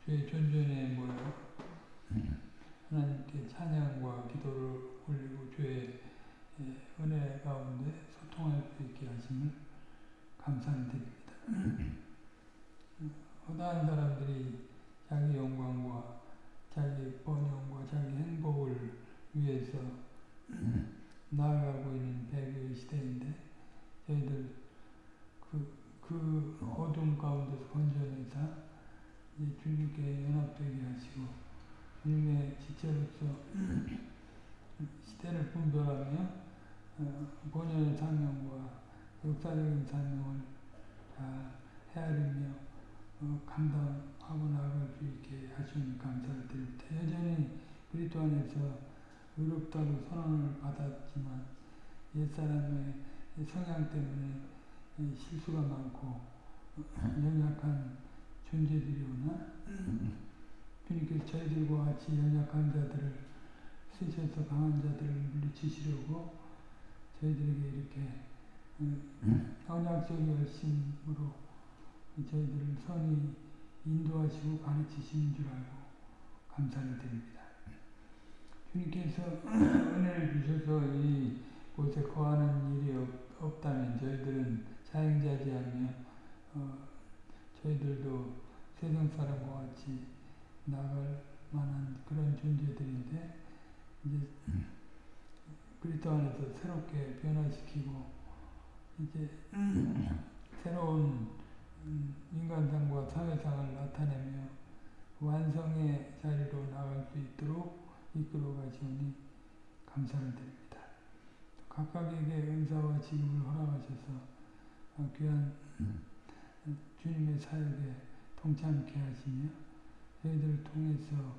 주의 존전에 모여 하나님께 찬양과 기도를 올리고 주의 은혜 가운데 소통할 수 있게 하심을 감사를 드립니다. 허다한 사람들이 자기 영광과 자기 번영과 자기 행복을 위해서 나아가고 있는 배교의 시대인데 저희들 그 어둠 가운데서 건져내사 주님께 연합되게 하시고 주님의 지체로서 시대를 분별하며 본연의 사명과 역사적인 사명을 잘 헤아리며 감당하고 나아갈 수 있게 하시니 감사를 드립니다. 여전히 그리스도 안에서 의롭다고 선언을 받았지만 옛사람의 성향 때문에 실수가 많고 연약한 존재들이오나 주님께서 저희들과 같이 연약한 자들을 쓰셔서 강한 자들을 물리치시려고 저희들에게 이렇게 언약적 열심으로 저희들을 선히 인도하시고 가르치시는 줄 알고 감사를 드립니다. 주님께서 은혜를 주셔서 이 곳에 거하는 일이 없다면 저희들은 사행자지하며 저희들도 세상 사람과 같이 나갈 만한 그런 존재들인데 이제 그리스도 안에서 새롭게 변화시키고 이제 새로운 인간상과 사회상을 나타내며 완성의 자리로 나갈 수 있도록 이끌어 가시오니 감사를 드립니다. 각각에게 은사와 직임을 허락하셔서 귀한 주님의 사역에 동참케 하시며 저희들을 통해서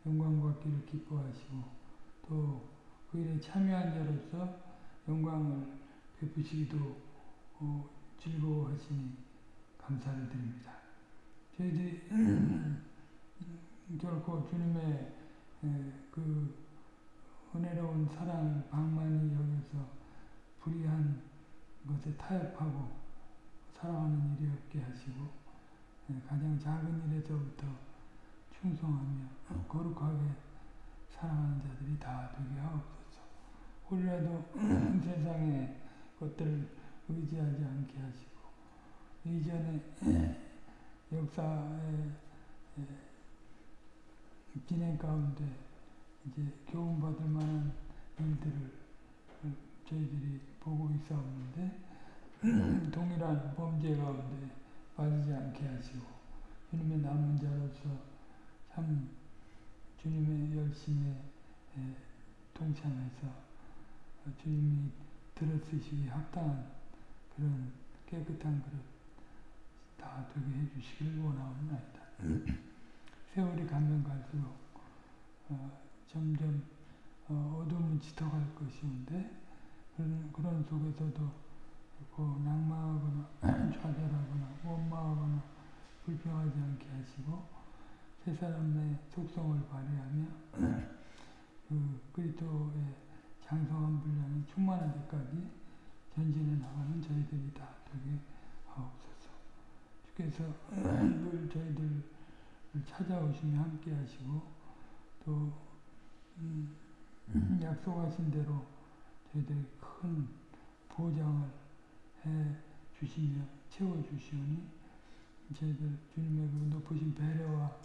영광 받기를 기뻐하시고 또 그 일에 참여한 자로서 영광을 베푸시기도 즐거워하시니 감사를 드립니다. 저희들이 결코 주님의 그 은혜로운 사랑을 방만히 여겨서 불의한 것에 타협하고 살아가는 일이 없게 하시고 가장 작은 일에서부터 충성하며 거룩하게 살아가는 자들이 다 되게 하옵소서. 우리라도 세상의 것들을 의지하지 않게 하시고 이전의 역사의 진행 가운데 이제 교훈받을 만한 일들을 저희들이 보고 있었는데 동일한 범죄 가운데 빠지지 않게 하시고 주님의 남은 자로서 참 주님의 열심에 동참해서 주님이 들어쓰시기 합당한 그런 깨끗한 그릇 다 되게 해주시길 원하옵나이다. 세월이 가면 갈수록 점점 어둠은 짙어갈 것이온데 그런 속에서도 낭망하거나 좌절하거나 원망하거나 불평하지 않게 하시고 새 사람의 속성을 발휘하며 그리스도의 장성한 분량이 충만한 데까지 전진해 나가는 저희들이 다 되게 하옵소서. 주께서 늘 저희들을 찾아오시며 함께 하시고 또 약속하신 대로 저희들이 큰 보장을 해 주시며 채워 주시오니 저희들 주님의 그 높으신 배려와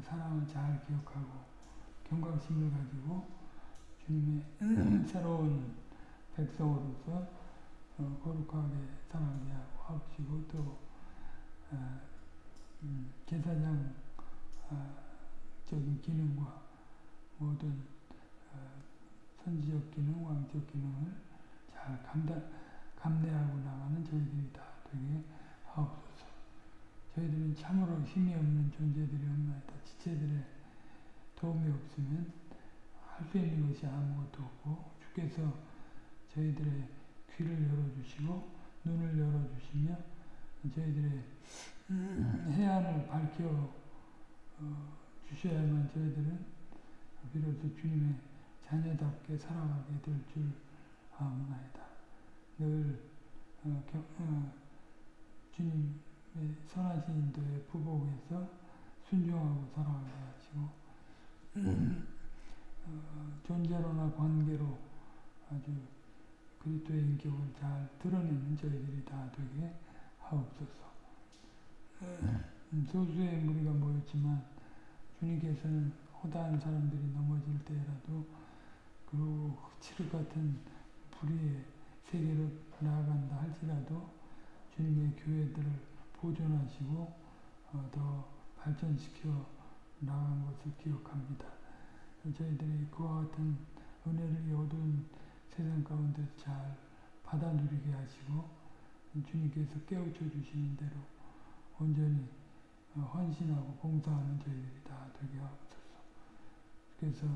사랑을 잘 기억하고 경각심을 가지고 주님의 새로운 백성으로서 거룩하게 살아가게 하시고 또 제사장 적인 기능과 모든 선지적 기능, 왕적 기능을 잘 감내하고 나가는 저희들이 다 되게 하옵소서. 저희들은 참으로 힘이 없는 존재들이옵나이다. 지체들의 도움이 없으면 할 수 있는 것이 아무것도 없고 주께서 저희들의 귀를 열어주시고 눈을 열어주시며 저희들의 해안을 밝혀 주셔야만 저희들은 비로소 주님의 자녀답게 살아가게 될 줄 아옵나이다. 늘 주님의 선하신 인도에 부복해서 순종하고 살아가게 하시고 존재로나 관계로 아주 그리스도의 인격을 잘 드러내는 저희들이 다 되게 하옵소서. 소수의 무리가 모였지만 주님께서는 허다한 사람들이 넘어질 때라도 그 칠흑 같은 불의의 세계로 나아간다 할지라도 주님의 교회들을 보존하시고 더 발전시켜 나간 것을 기억합니다. 저희들이 그와 같은 은혜를 얻은 세상 가운데 잘 받아 누리게 하시고 주님께서 깨우쳐 주시는 대로 온전히 헌신하고 봉사하는 저희들이 다 되게 하옵소서. 그래서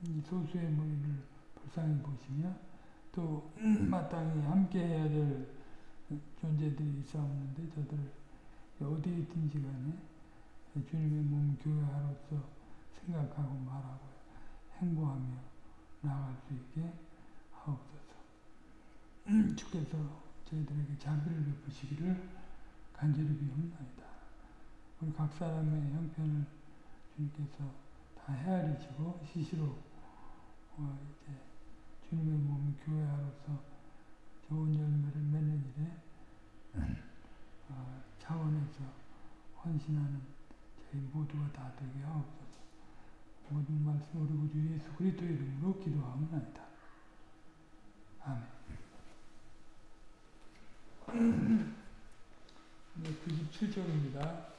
이 소수의 무리를 불쌍히 보시며 또 마땅히 함께 해야 될 존재들이 있사옵는데 저들 어디에 있든지 간에 주님의 몸 교회하로서 생각하고 말하고 행보하며 나아갈 수 있게 하옵소서. 주께서 저희들에게 자비를 베푸시기를 간절히 비옵나이다. 우리 각 사람의 형편을 주님께서 다 헤아리시고 시시로 이제 주님의 몸 교회하로서 좋은 열매를 맺는 일에 차원에서 헌신하는 저희 모두가 다 되게 하옵소서. 모든 말씀 우리 구주 예수 그리스도의 이름으로 기도하옵나이다. 아멘. 97쪽입니다.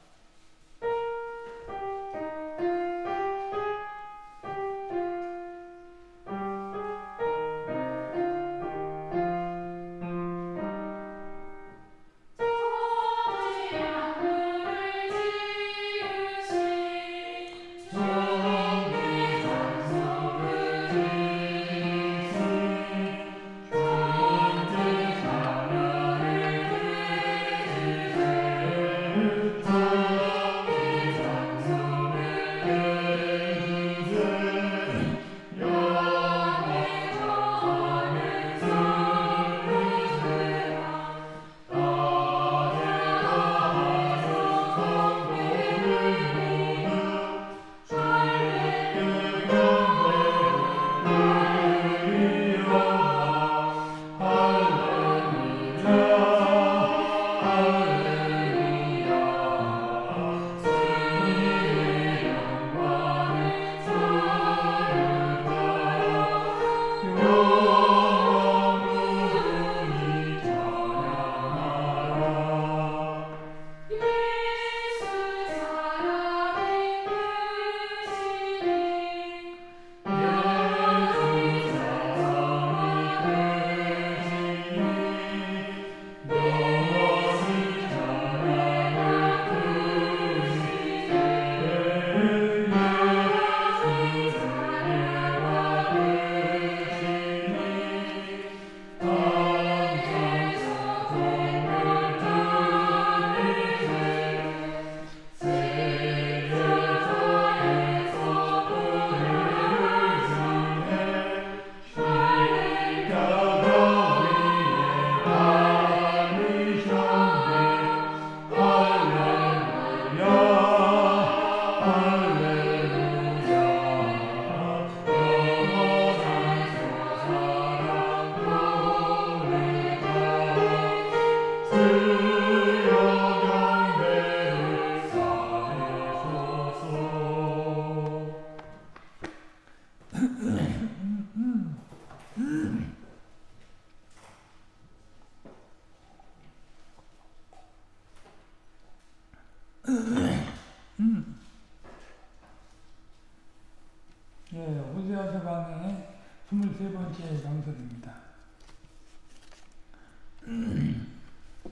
호세아서 강의 23번째 강설입니다.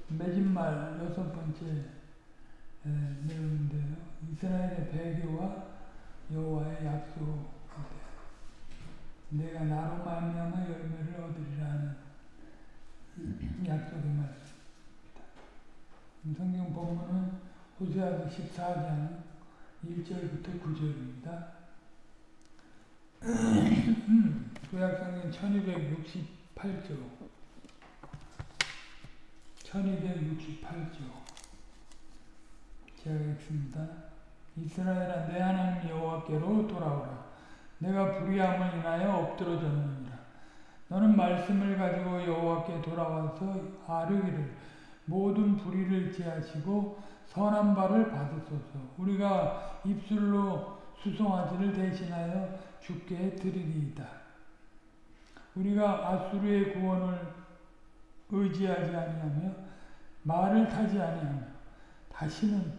맺은말 6번째 내용인데요. 이스라엘의 배교와 여호와의 약속. 내가 나로 말미암아 열매를 얻으리라 하는 약속의 말씀입니다. 성경 본문은 호세아서 14장 1절부터 9절입니다. 구약성경 1268조 1268조 제가 읽습니다. 이스라엘아 내 하나님 여호와께로 돌아오라. 내가 불의함을 인하여 엎드러졌느니라. 너는 말씀을 가지고 여호와께 돌아와서 아뢰기를 모든 불의를 제하시고 선한 바를 받으소서. 우리가 입술로 수송아지를 대신하여 주께 드리리이다. 우리가 아수르의 구원을 의지하지 아니하며 말을 타지 아니하며 다시는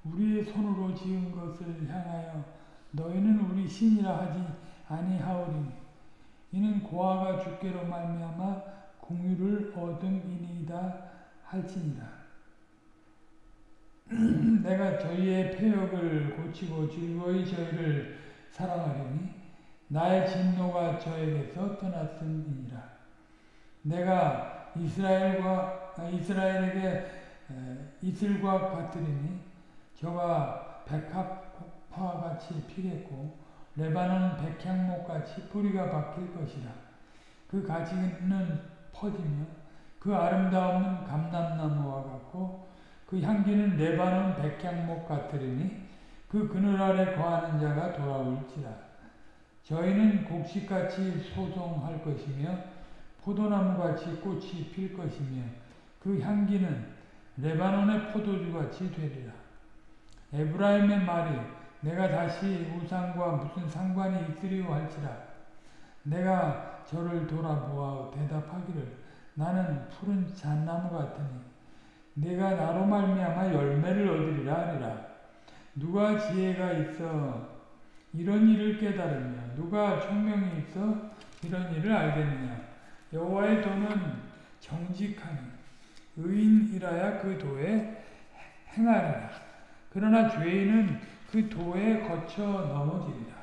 우리의 손으로 지은 것을 향하여 너희는 우리 신이라 하지 아니하오리니 이는 고아가 주께로 말미암아 공유를 얻음이니이다 할지니라. 내가 저희의 패역을 고치고 즐거이 저희를 사랑하리니 나의 진노가 저에게서 떠났음이니라. 내가 이스라엘에게 이슬과 같으리니 저가 백합화같이 피겠고 레바논 백향목같이 뿌리가 박힐 것이라. 그 가지는 퍼지며 그 아름다움은 감람나무와 같고 그 향기는 레바논 백향목 같으리니 그 그늘 아래 거하는 자가 돌아올지라. 저희는 곡식같이 소송할 것이며 포도나무같이 꽃이 필 것이며 그 향기는 레바논의 포도주같이 되리라. 에브라임의 말이 내가 다시 우상과 무슨 상관이 있으리요 할지라. 내가 저를 돌아보아 대답하기를 나는 푸른 잣나무 같으니 내가 나로 말미암아 열매를 얻으리라 하리라. 누가 지혜가 있어 이런 일을 깨달으며 누가 총명이 있어 이런 일을 알겠느냐. 여호와의 도는 정직하니 의인이라야 그 도에 행하리라. 그러나 죄인은 그 도에 거쳐 넘어지리라.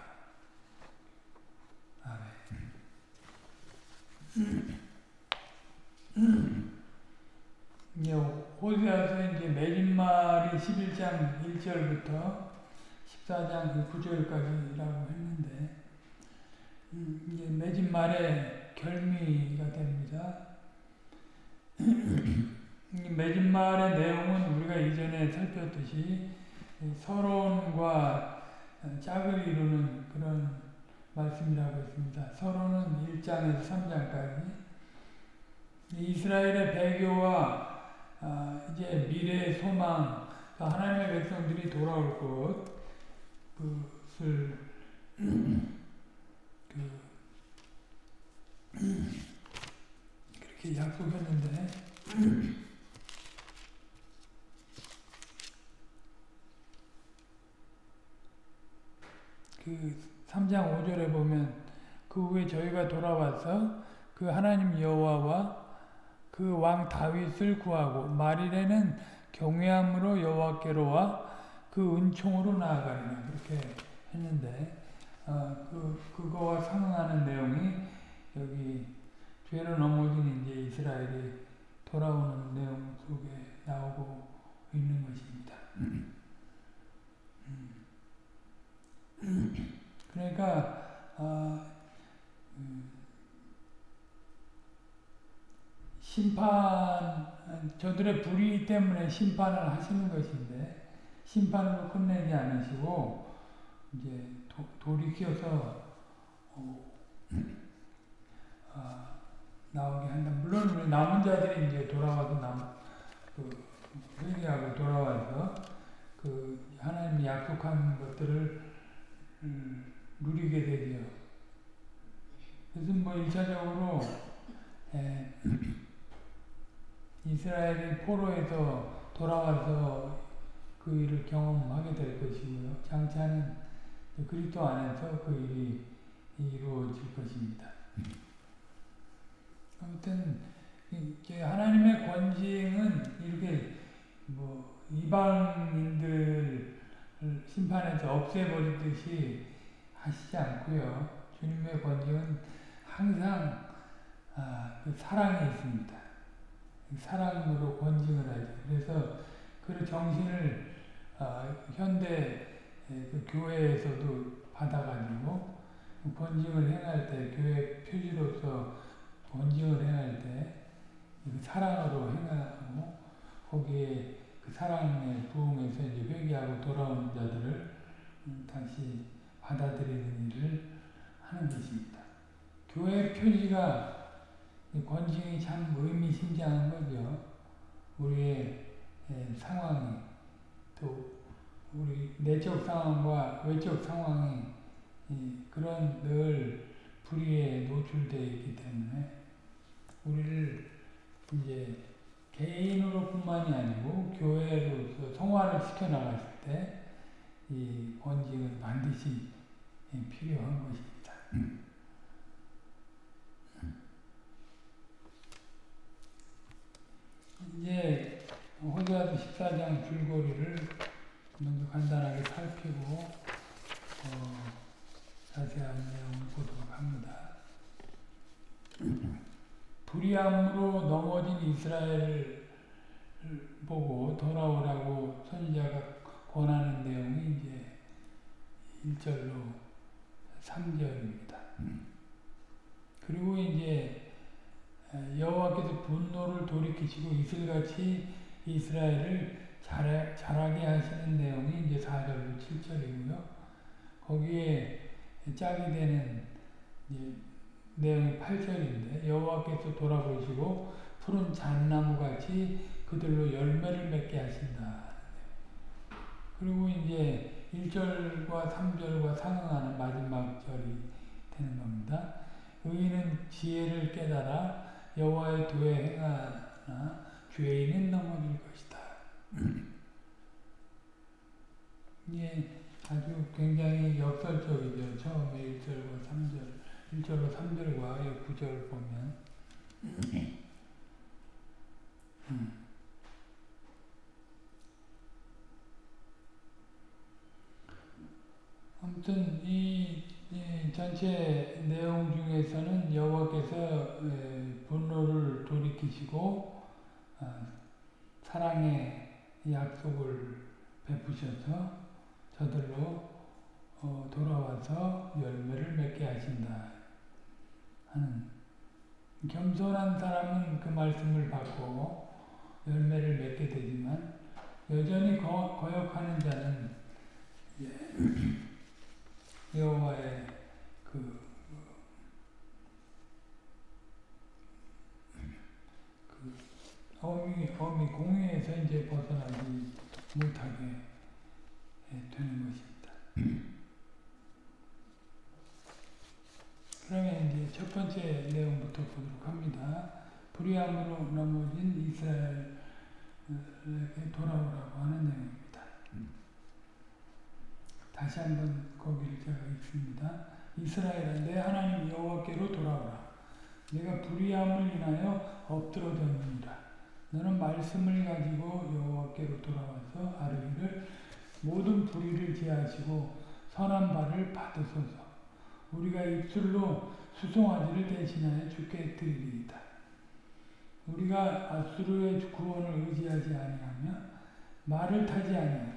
호세아서 이제 맺은말이 11장 1절부터 14장 9절까지라고 했는데 이제 맺은말의 결미가 됩니다. 맺은말의 내용은 우리가 이전에 살폈듯이 서론과 짝을 이루는 그런 말씀이라고 했습니다. 서론은 1장에서 3장까지 이스라엘의 배교와 이제 미래의 소망, 하나님의 백성들이 돌아올 것을 그렇게 약속했는데 그 3장 5절에 보면 그 후에 저희가 돌아와서 그 하나님 여호와와 그 왕 다윗을 구하고 말일에는 경외함으로 여호와께로와 그 은총으로 나아가리라 그렇게 했는데 그거와 상응하는 내용이 여기 죄로 넘어진 이제 이스라엘이 돌아오는 내용 속에 나오고 있는 것입니다. 그러니까 저들의 불의 때문에 심판을 하시는 것인데 심판으로 끝내지 않으시고 이제 돌이켜서 나오게 한다. 물론 우리 남은 자들이 이제 돌아와서 회개하고 돌아와서 그 하나님이 약속한 것들을 누리게 되죠. 그래서 뭐 1차적으로 이스라엘이 포로에서 돌아와서 그 일을 경험하게 될 것이고요. 장차는 그리스도 안에서 그 일이 이루어질 것입니다. 아무튼 하나님의 권징은 이렇게 뭐 이방인들 심판해서 없애버리듯이 하시지 않고요. 주님의 권징은 항상 그 사랑이 있습니다. 사랑으로 권징을 하죠. 그래서 그 정신을 현대 그 교회에서도 받아가지고 권징을 행할 때 교회 표지로서 권징을 행할 때 사랑으로 행하고 거기에 그 사랑에 부응해서 이제 회개하고 돌아오는 자들을 다시 받아들이는 일을 하는 것입니다. 교회 표지가 권징이 참 의미심장한 거죠. 우리의 상황이 또 우리 내적 상황과 외적 상황이 그런 늘 불의에 노출되어 있기 때문에 우리를 이제 개인으로뿐만이 아니고 교회로서 성화를 시켜나갔을 때 이 권징은 반드시 필요한 것입니다. 이제 호세아서 14장 줄거리를 먼저 간단하게 살피고 자세한 내용을 보도록 합니다. 불의함으로 넘어진 이스라엘을 보고 돌아오라고 선지자가 권하는 내용이 이제 1절로 3절입니다. 그리고 이제 여호와께서 분노를 돌이키시고 이슬같이 이스라엘을 자라게 하시는 내용이 이제 4절로 7절이고요. 거기에 짝이 되는 이제 내용이 8절인데 여호와께서 돌아보시고 푸른 잣나무같이 그들로 열매를 맺게 하신다. 그리고 이제 1절과 3절과 상응하는 마지막 절이 되는 겁니다. 의인은 지혜를 깨달아 여호와의 도에 행하나 죄인은 넘어질 것이다. 이게 아주 굉장히 역설적이죠. 처음에 1절과 3절, 1절과 3절과 9절 보면 아무튼 이 전체 내용 중에서는 여호와께서 분노를 돌이키시고 사랑의 약속을 베푸셔서 저들로 돌아와서 열매를 맺게 하신다 하는, 겸손한 사람은 그 말씀을 받고 열매를 맺게 되지만 여전히 거역하는 자는 여호와의 어미 공의에서 이제 벗어나지 못하게 되는 것입니다. 그러면 이제 첫 번째 내용부터 보도록 합니다. 불의함으로 넘어진 이스라엘에게 돌아오라고 하는 내용입니다. 다시 한번 거기를 제가 읽습니다. 이스라엘아, 내 하나님 여호와께로 돌아오라. 내가 불의함을 인하여 엎드러졌느니라. 너는 말씀을 가지고 여호와께로 돌아와서 아뢰기를 모든 불의를 제하시고 선한 바를 받으소서. 우리가 입술로 수송아지를 대신하여 주께 드리리이다. 우리가 아수르의 구원을 의지하지 아니하며 말을 타지 아니하며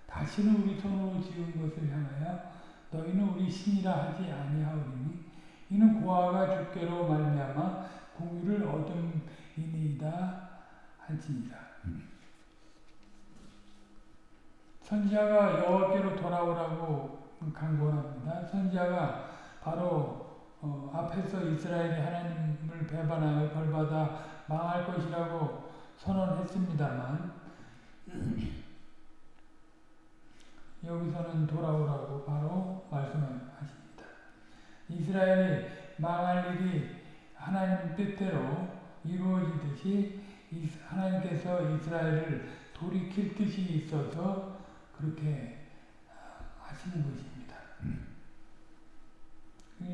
다시는 우리 손으로 지은 것을 향하여 너희는 우리 신이라 하지 아니하오리니 이는 고아가 주께로 말미암아 공유를 얻음이니이다 할지니라. 선지자가 여호와께로 돌아오라고 강권합니다. 선지자가 바로 앞에서 이스라엘이 하나님을 배반하여 벌받아 망할 것이라고 선언했습니다만 여기서는 돌아오라고 바로 말씀하십니다. 이스라엘이 망할 일이 하나님 뜻대로 이루어지듯이 하나님께서 이스라엘을 돌이킬 뜻이 있어서 그렇게 하시는 것입니다.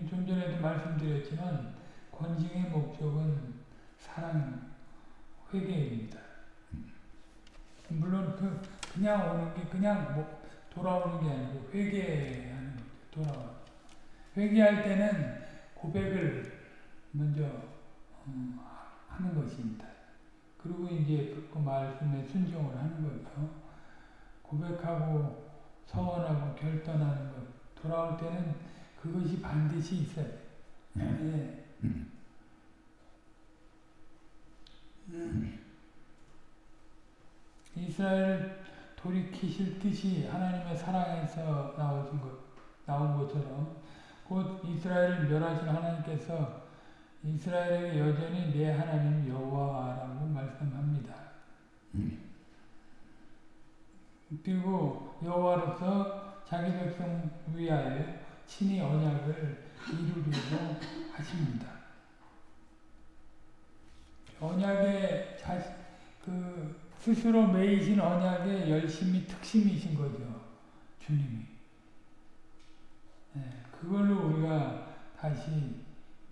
좀 전에도 말씀드렸지만 권징의 목적은 사랑, 회개입니다. 물론 그냥 오는 게 그냥 돌아오는 게 아니고 회개하는 거죠. 돌아와. 회개할 때는 고백을 먼저 하는 것입니다. 그리고 이제 그 말씀에 순종을 하는 거죠. 고백하고 서원하고 결단하는 것. 돌아올 때는 그것이 반드시 있어야 돼요. 네. 이스라엘을 돌이키실 뜻이 하나님의 사랑에서 나온 것처럼 곧 이스라엘을 멸하신 하나님께서 이스라엘에게 여전히 내 하나님 여호와라고 말씀합니다. 그리고 여호와로서 자기 백성 위하여 친히 언약을 이루려고 하십니다. 언약의 스스로 매이신 언약의 열심이 특심이신 거죠. 주님이. 네, 그걸로 우리가 다시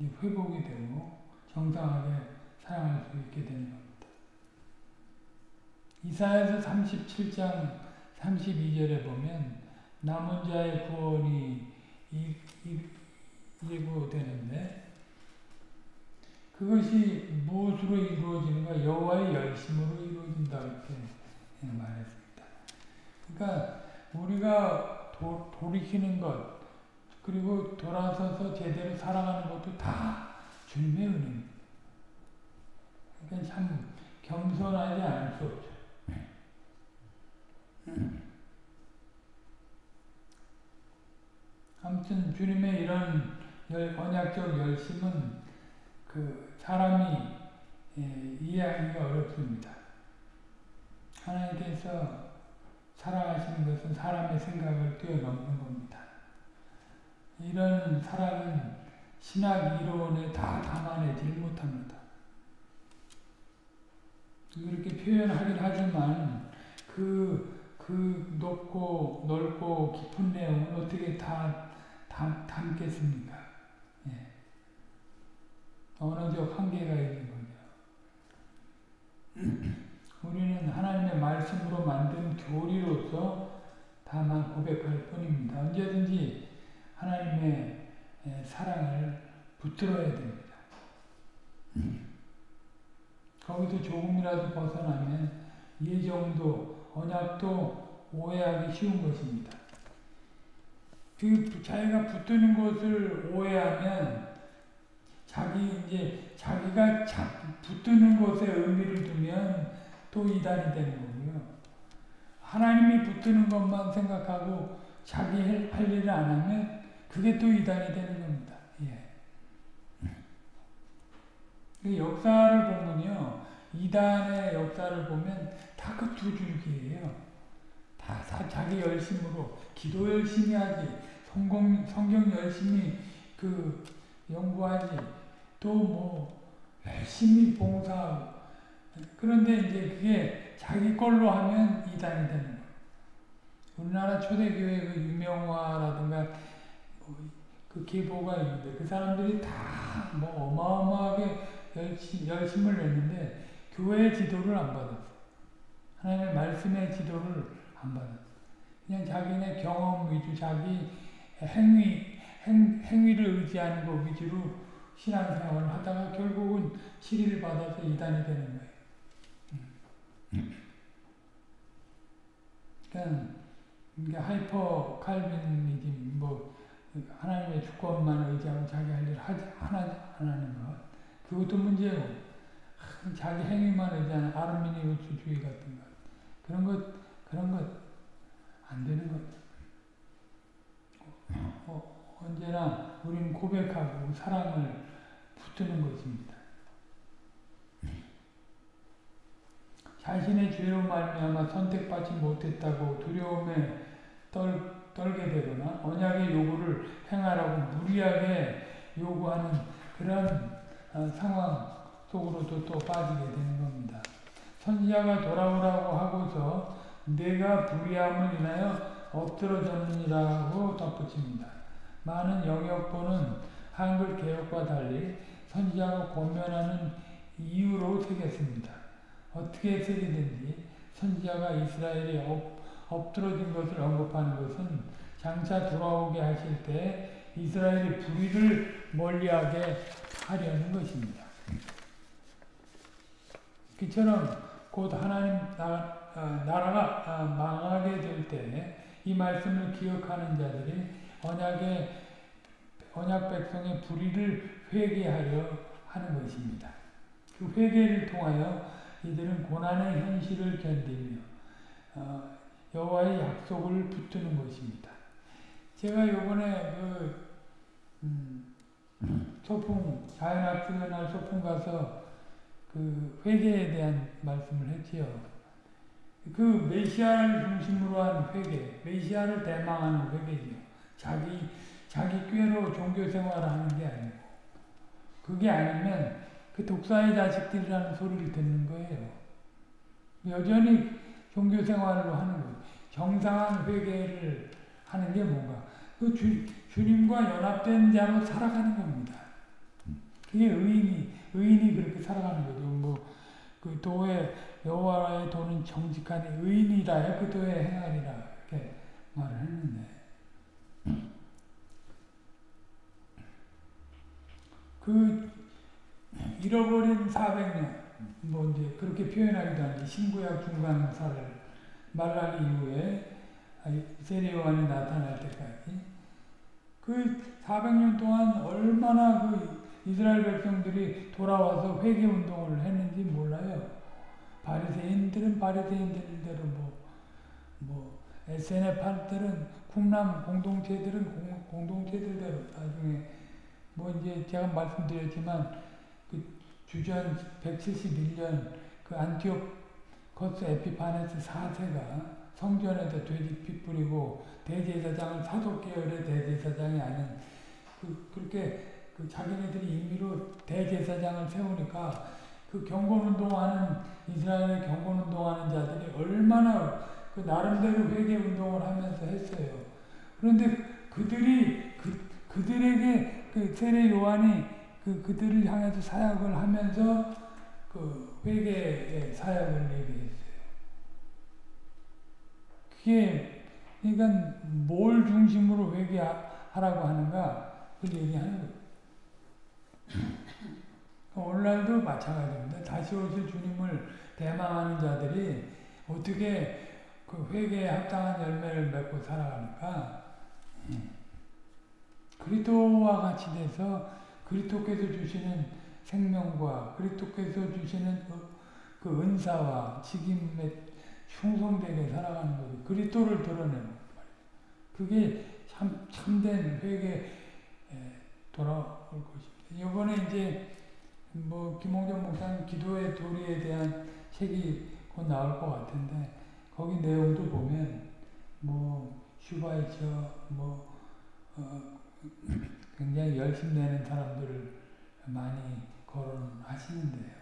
회복이 되고 정상하게 사랑할 수 있게 되는 겁니다. 이사야서 37장 32절에 보면 남은 자의 구원이 예고되는데 그것이 무엇으로 이루어지는가? 여호와의 열심으로 이루어진다 이렇게 말했습니다. 그러니까 우리가 돌이키는 것 그리고 돌아서서 제대로 살아가는 것도 다 주님의 은혜입니다. 그러니까 참 겸손하지 않을 수 없죠. 아무튼 주님의 이런 언약적 열심은 사람이 이해하기가 어렵습니다. 하나님께서 사랑하시는 것은 사람의 생각을 뛰어넘는 겁니다. 이런 사랑은 신학 이론에 다 담아내지 못합니다. 이렇게 표현하긴 하지만 높고 넓고 깊은 내용을 어떻게 다 담겠습니까? 예. 언어적 한계가 있는 거죠. 우리는 하나님의 말씀으로 만든 교리로서 다만 고백할 뿐입니다. 언제든지 하나님의 사랑을 붙들어야 됩니다. 거기서 조금이라도 벗어나면 예정도 언약도 오해하기 쉬운 것입니다. 자기가 붙드는 것을 오해하면 자기가 붙드는 것에 의미를 두면 또 이단이 되는 거고요. 하나님이 붙드는 것만 생각하고 자기 할 일을 안 하면 그게 또 이단이 되는 겁니다. 예. 역사를 보면요. 이단의 역사를 보면 다 그 두 줄기예요. 다 자기 열심으로 기도 열심히 하지, 성경 열심히 연구하지, 또 열심히 봉사하고. 그런데 이제 그게 자기 걸로 하면 이단이 되는 거예요. 우리나라 초대교회 유명화라든가 그 계보가 있는데 그 사람들이 다 어마어마하게 열심을 냈는데 교회의 지도를 안 받았어. 하나님의 말씀의 지도를 안 받았어. 그냥 자기네 경험 위주, 자기 행위를 의지하는 것 위주로 신앙생활을 하다가 결국은 시리를 받아서 이단이 되는 거예요. 그러니까 하이퍼 칼빈이즘, 하나님의 주권만 의지하고 자기 할 일 안 하는 것. 그것도 문제고, 자기 행위만 의지하는 아르미니우스주의 같은 것. 그런 것 안 되는 것. 언제나 우리는 고백하고 사랑을 붙드는 것입니다. 자신의 죄로 말미암아 선택받지 못했다고 두려움에 떨게 되거나 언약의 요구를 행하라고 무리하게 요구하는 그런 상황 속으로도 또 빠지게 되는 겁니다. 선지자가 돌아오라고 하고서 내가 불의함을 인하여 엎드러졌느니라고 덧붙입니다. 많은 영역본은 한글 개혁과 달리 선지자가 권면하는 이유로 새겼습니다. 어떻게 새기든지 선지자가 이스라엘이 엎드러진 것을 언급하는 것은 장차 돌아오게 하실 때 이스라엘이 불의를 멀리하게 하려는 것입니다. 그처럼 곧 하나님 나라가 망하게 될 때 이 말씀을 기억하는 자들이 언약 백성의 불의를 회개하려 하는 것입니다. 그 회개를 통하여 이들은 고난의 현실을 견디며 여호와의 약속을 붙드는 것입니다. 제가 요번에 소풍, 자연학습의 날 소풍 가서 회개에 대한 말씀을 했지요. 메시아를 중심으로 한 회개, 메시아를 대망하는 회개지요. 자기 꾀로 종교 생활을 하는 게 아니고, 그게 아니면 독사의 자식들이라는 소리를 듣는 거예요. 여전히 종교 생활로 하는 거예요. 정상한 회개를 하는 게 뭔가? 주님과 연합된 자로 살아가는 겁니다. 그게 의인이 그렇게 살아가는 거죠. 도에 여호와의 도는 정직한 의인이라 그 도에 행하리라 이렇게 말을 했는데, 잃어버린 400년 이제 그렇게 표현하기도 하는데, 신구약 중간사를 말라기 이후에 세례요한이 나타날 때까지 400년 동안 얼마나 이스라엘 백성들이 돌아와서 회개 운동을 했는지 몰라요. 바리새인들은 바리새인들대로 SNF들은 국남 공동체들은 공동체들대로 나중에 이제 제가 말씀드렸지만 주전 171년 안티오코스 에피파네스 4세가 성전에다 돼지 피 뿌리고 대제사장을 사독계열의 대제사장이 아닌 그렇게 자기네들이 임의로 대제사장을 세우니까 경건운동하는 이스라엘의 경건운동하는 자들이 얼마나 나름대로 회개운동을 하면서 했어요. 그런데 그들에게 세례 요한이 그들을 향해서 사역을 하면서 회개의 사역을 얘기했어요. 그게 그러니까 뭘 중심으로 회개하라고 하는가 그걸 얘기하는 거예요. 오늘날도 마찬가지입니다. 다시 오실 주님을 대망하는 자들이 어떻게 회개에 합당한 열매를 맺고 살아가는가? 그리스도와 같이 돼서 그리스도께서 주시는 생명과 그리스도께서 주시는 그 은사와 직임에 충성되게 살아가는 거죠. 그리스도를 드러내는 거예요. 그게 참된 회개에 돌아올 것입니다. 이번에 이제 김홍전 목사님 기도의 도리에 대한 책이 곧 나올 것 같은데, 거기 내용도 보면 슈바이처 굉장히 열심 내는 사람들을 많이 거론하시는데요.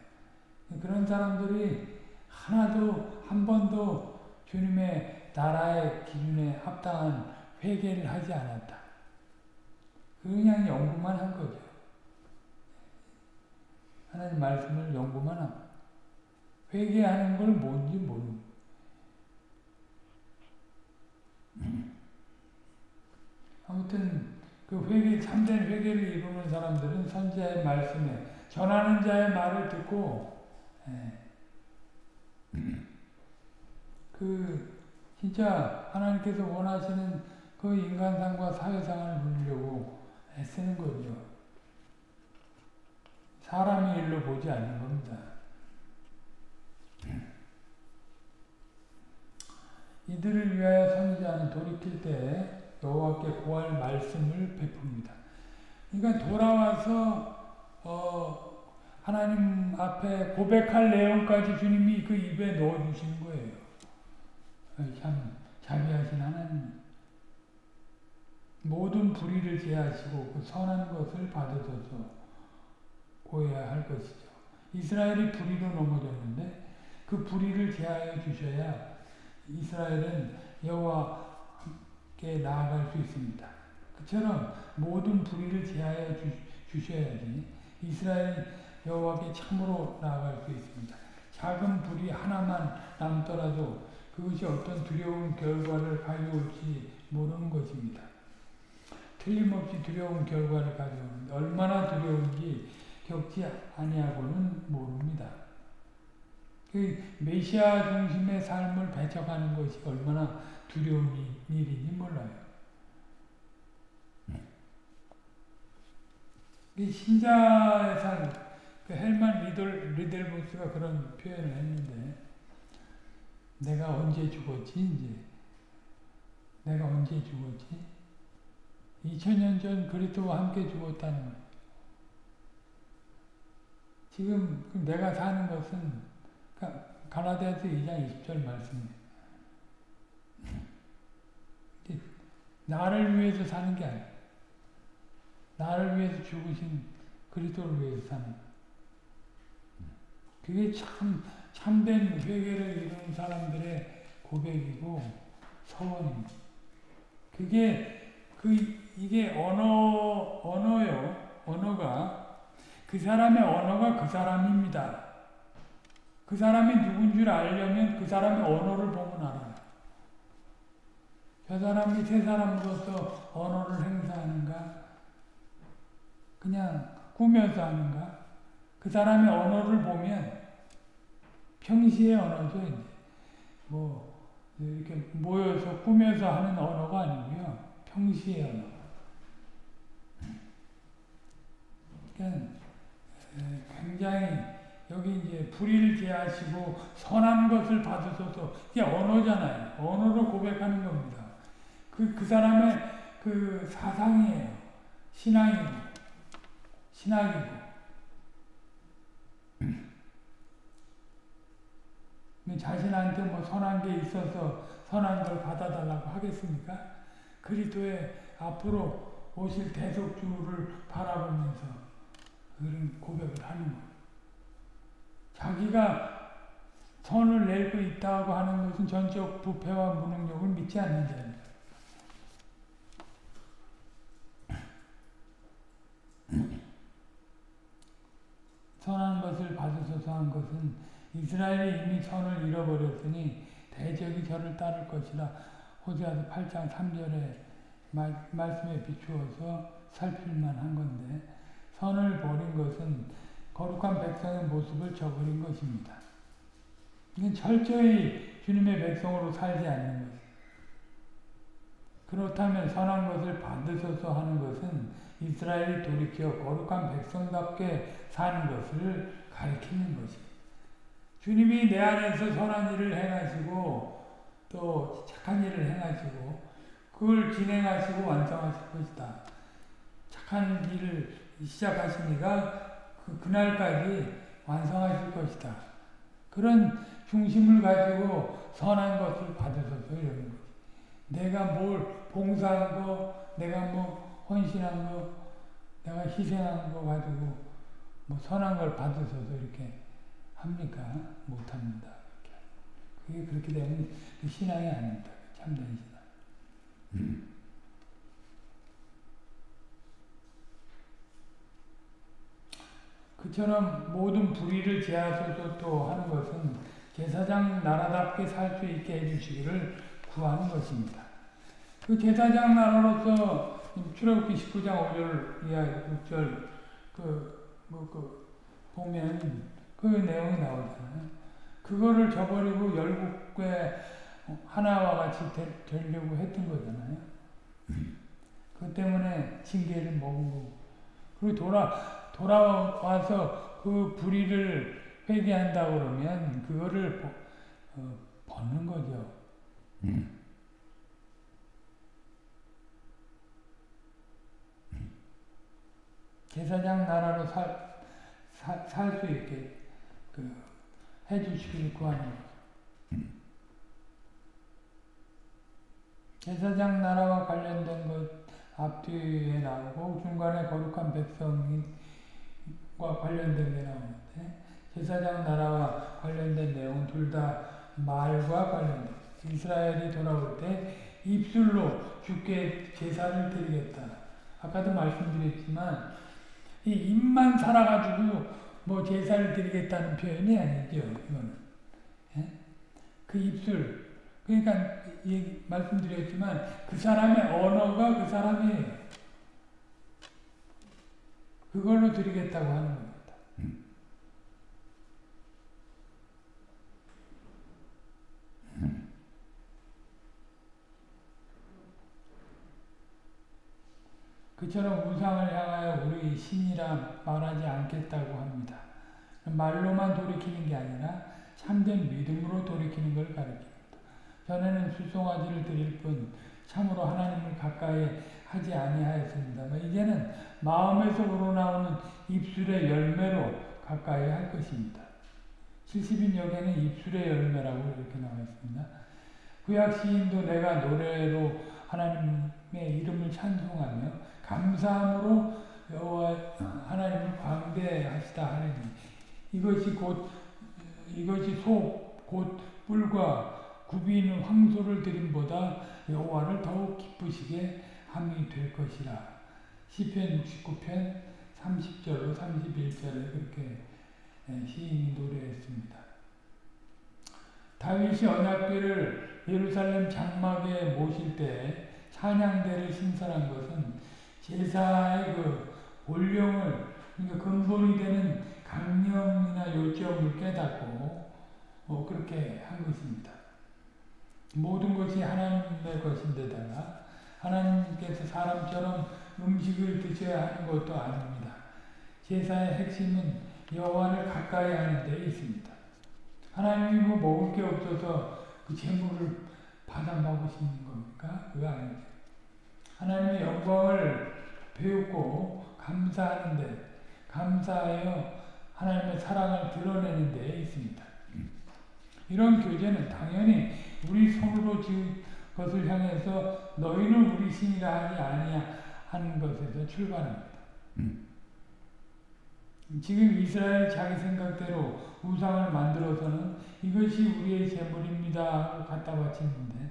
그런 사람들이 하나도 한 번도 주님의 나라의 기준에 합당한 회개를 하지 않았다. 그냥 연구만 한 거죠. 하나님 말씀을 연구만 하고 회개하는 걸 뭔지 모르고 아무튼 참된 회개를 이루는 사람들은 선지자의 말씀에 전하는 자의 말을 듣고 진짜 하나님께서 원하시는 인간상과 사회상을 누리려고 애쓰는 거죠. 사람의 일로 보지 않는 겁니다. 이들을 위하여 선지자는 돌이킬 때 여호와께 구할 말씀을 베풉니다. 그러니까 돌아와서 하나님 앞에 고백할 내용까지 주님이 입에 넣어주시는 거예요. 참 자비하신 하나님. 모든 불의를 제하시고 선한 것을 받으셔서 고해야 할 것이죠. 이스라엘이 불의로 넘어졌는데 그 불의를 제하여 주셔야 이스라엘은 여호와께 나아갈 수 있습니다. 그처럼 모든 불의를 제하여 주셔야지 이스라엘이 여호와께 참으로 나아갈 수 있습니다. 작은 불의 하나만 남더라도 그것이 어떤 두려운 결과를 가져올지 모르는 것입니다. 틀림없이 두려운 결과를 가져오는데 얼마나 두려운지 겪지 아니하고는 모릅니다. 메시아 중심의 삶을 배척하는 것이 얼마나 두려운 일인지 몰라요. 신자의 삶, 헬만 리델보스가 그런 표현을 했는데, 내가 언제 죽었지? 이제 내가 언제 죽었지? 2000년 전 그리스도와 함께 죽었다는 거예요. 지금 내가 사는 것은 갈라디아서 2장 20절 말씀이에요. 나를 위해서 사는 게 아니에요. 나를 위해서 죽으신 그리스도를 위해서 사는 거예요. 그게 참된 회개를 이루는 사람들의 고백이고 서원입니다. 이게 언어요. 그 사람의 언어가 그 사람입니다. 그 사람이 누군 줄 알려면 그 사람의 언어를 보면 알아요. 저 사람이 새 사람으로서 언어를 행사하는가? 그냥 꾸며서 하는가? 그 사람의 언어를 보면 평시의 언어죠. 이제 이렇게 모여서 꾸며서 하는 언어가 아니고요. 평시의 언어. 그러니까 굉장히 여기 이제 불의를 제하시고 선한 것을 받으셔서 이게 언어잖아요. 언어로 고백하는 겁니다. 그 사람의 그 사상이에요. 신학이고. 자신한테 뭐 선한 게 있어서 선한 걸 받아달라고 하겠습니까? 그리스도의 앞으로 오실 대속주를 바라보면서 그런 고백을 하는 거예요. 자기가 선을 내고 있다고 하는 것은 전적 부패와 무능력을 믿지 않는 자입니다. 선한 것을 받으소서 한 것은 이스라엘이 이미 선을 잃어버렸으니 대적이 저를 따를 것이라. 호세아서 8장 3절의 말씀에 비추어서 살필만 한 건데, 선을 버린 것은 거룩한 백성의 모습을 저버린 것입니다. 이건 철저히 주님의 백성으로 살지 않는 것입니다. 그렇다면 선한 것을 받으소서 하는 것은 이스라엘이 돌이켜 거룩한 백성답게 사는 것을 가리키는 것입니다. 주님이 내 안에서 선한 일을 행하시고 또 착한 일을 행하시고 그걸 진행하시고 완성하실 것이다. 착한 일을 시작하시니까 그날까지 완성하실 것이다. 그런 중심을 가지고 선한 것을 받으셔서 이러는 거지. 내가 뭘 봉사한 거, 내가 뭐 헌신한 거, 내가 희생한 거 가지고 뭐 선한 걸 받으셔서 이렇게 합니까? 못합니다. 그게 그렇게 되면 신앙이 아닙니다. 참된 신앙. 그처럼 모든 불의를 제하소서 또 하는 것은 제사장 나라답게 살 수 있게 해주시기를 구하는 것입니다. 그 제사장 나라로서 출애굽기 19장 5절 이하 6절 보면 그 내용이 나오잖아요. 그거를 저버리고 열국의 하나와 같이 되려고 했던 거잖아요. 그 때문에 징계를 먹은 거고. 그리고 돌아와서 그 불의를 회개한다 그러면 그거를 벗는 거죠. 제사장 나라로 살 수 있게 해주시길 구하는 거죠. 제사장 나라와 관련된 것 앞뒤에 나오고 중간에 거룩한 백성과 관련된 게 나오는데 제사장 나라와 관련된 내용은 둘 다 말과 관련된 이스라엘이 돌아올 때 입술로 주께 제사를 드리겠다. 아까도 말씀드렸지만 이 입만 살아가지고 뭐 제사를 드리겠다는 표현이 아니죠. 이거는. 예? 그 입술. 그러니까 말씀드렸지만 그 사람의 언어가 그 사람이에요. 그걸로 드리겠다고 하는 겁니다. 그처럼 우상을 향하여 우리 신이라 말하지 않겠다고 합니다. 말로만 돌이키는 게 아니라 참된 믿음으로 돌이키는 걸 가르칩니다. 전에는 수송아지를 드릴 뿐 참으로 하나님을 가까이 하지 아니하였습니다. 이제는 마음에서 우러나오는 입술의 열매로 가까이 할 것입니다. 70인역에는 입술의 열매라고 이렇게 나와 있습니다. 구약 시인도 내가 노래로 하나님의 이름을 찬송하며 감사함으로 여호와 하나님을 광대하시다 하느니 이것이 곧 뿔과 굽이 있는 황소를 드림보다 여호와를 더욱 기쁘시게 함이 될 것이라. 시편 69편 30절로 31절에 그렇게 시인이 노래했습니다. 다윗이 언약궤를 예루살렘 장막에 모실 때 찬양대를 신설한 것은 제사의 그 본령을, 그러니까 근본이 되는 강령이나 요점을 깨닫고 그렇게 한 것입니다. 모든 것이 하나님의 것인데다가 하나님께서 사람처럼 음식을 드셔야 하는 것도 아닙니다. 제사의 핵심은 여호와를 가까이 하는 데 있습니다. 하나님이 뭐 먹을 게 없어서 그 재물을 받아 먹으시는 겁니까? 그거 아니죠. 하나님의 영광을 배우고 감사하는데, 감사하여 하나님의 사랑을 드러내는 데 있습니다. 이런 교제는 당연히 우리 손으로 지은 것을 향해서 너희는 우리 신이라 하지 아니하는 것에서 출발합니다. 지금 이스라엘 자기 생각대로 우상을 만들어서는 이것이 우리의 재물입니다 하고 갖다 바치는데